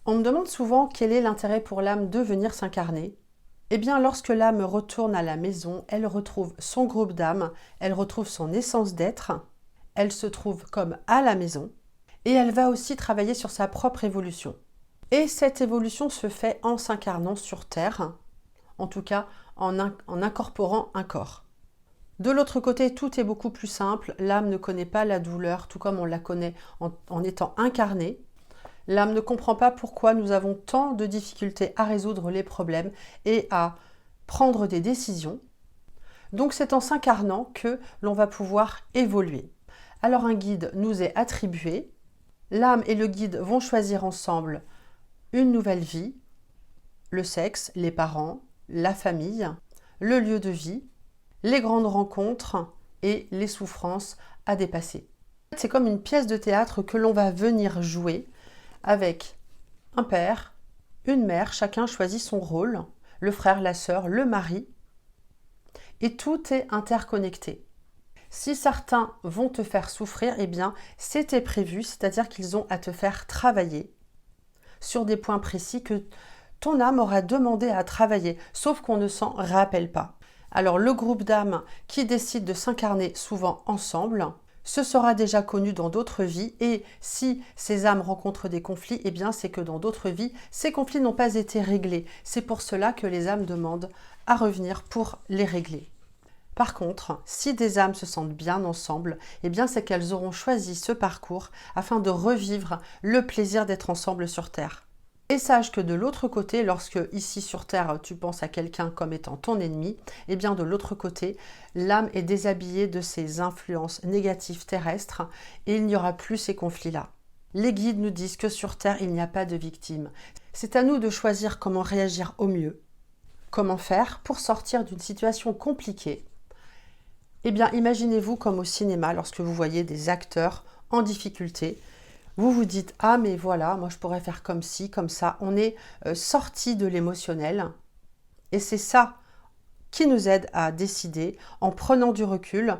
On me demande souvent quel est l'intérêt pour l'âme de venir s'incarner. Eh bien, lorsque l'âme retourne à la maison, elle retrouve son groupe d'âmes, elle retrouve son essence d'être, elle se trouve comme à la maison, et elle va aussi travailler sur sa propre évolution. Et cette évolution se fait en s'incarnant sur Terre, en tout cas en incorporant un corps. De l'autre côté, tout est beaucoup plus simple. L'âme ne connaît pas la douleur, tout comme on la connaît en étant incarnée. L'âme ne comprend pas pourquoi nous avons tant de difficultés à résoudre les problèmes et à prendre des décisions. Donc c'est en s'incarnant que l'on va pouvoir évoluer. Alors un guide nous est attribué. L'âme et le guide vont choisir ensemble une nouvelle vie, le sexe, les parents, la famille, le lieu de vie, les grandes rencontres et les souffrances à dépasser. C'est comme une pièce de théâtre que l'on va venir jouer avec un père, une mère, chacun choisit son rôle, le frère, la sœur, le mari, et tout est interconnecté. Si certains vont te faire souffrir, eh bien c'était prévu, c'est-à-dire qu'ils ont à te faire travailler sur des points précis que ton âme aura demandé à travailler, sauf qu'on ne s'en rappelle pas. Alors le groupe d'âmes qui décide de s'incarner souvent ensemble, ce sera déjà connu dans d'autres vies, et si ces âmes rencontrent des conflits, eh bien c'est que dans d'autres vies, ces conflits n'ont pas été réglés. C'est pour cela que les âmes demandent à revenir pour les régler. Par contre, si des âmes se sentent bien ensemble, eh bien c'est qu'elles auront choisi ce parcours afin de revivre le plaisir d'être ensemble sur Terre. Et sache que de l'autre côté, lorsque ici sur Terre tu penses à quelqu'un comme étant ton ennemi, eh bien de l'autre côté, l'âme est déshabillée de ces influences négatives terrestres et il n'y aura plus ces conflits-là. Les guides nous disent que sur Terre, il n'y a pas de victimes. C'est à nous de choisir comment réagir au mieux. Comment faire pour sortir d'une situation compliquée? Eh bien, imaginez-vous comme au cinéma, lorsque vous voyez des acteurs en difficulté. Vous vous dites « Ah, mais voilà, moi je pourrais faire comme ci, comme ça ». On est sorti de l'émotionnel. Et c'est ça qui nous aide à décider, en prenant du recul,